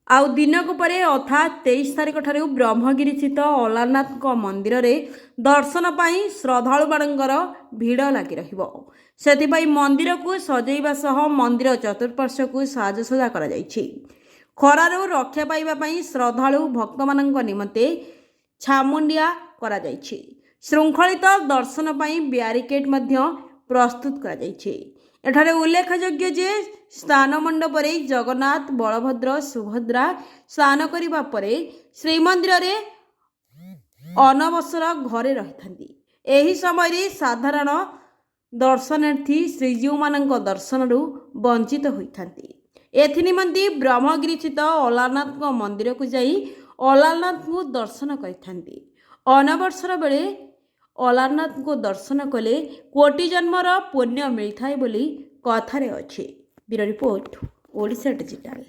आउ दिनक पर अर्थात 23 तारिख ठारू ब्रह्मगिरी स्थित अलारनाथ मंदिर रे दर्शन पाई श्रद्धालु मानकर भिड़ लगी रहिबो। सेथिपाई मंदिर को सजैबा सह मंदिर चतुर्पार्श्व को साजसजा करा जायछि। खरारू रक्षा पाइबा पाई श्रद्धालु भक्त मानक निमंते छामुंडिया करा जायछि। श्रृंखलित दर्शन पाई ब्यारिकेड मध्य प्रस्तुत करा जायछि। एठारे उल्लेखयोग्य जे स्नान मंडप जगन्नाथ बलभद्र सुभद्रा स्नान करिबा परे श्रीमंदिर रे अनवसर घरे रहिथांती। एही समय रे साधारण दर्शनार्थी श्रीजीव मानक दर्शनरू वंचित होइथांती। एथि निमंती ब्रह्मगिरी स्थित अलारनाथ मंदिर को जाई अलारनाथ को दर्शन करिथांती। अनवसर बेले अलारनाथ को दर्शन कले कोटि जन्मर पुण्य मिलता है बोली कथारे अच्छे। Bureau report Odisha digital.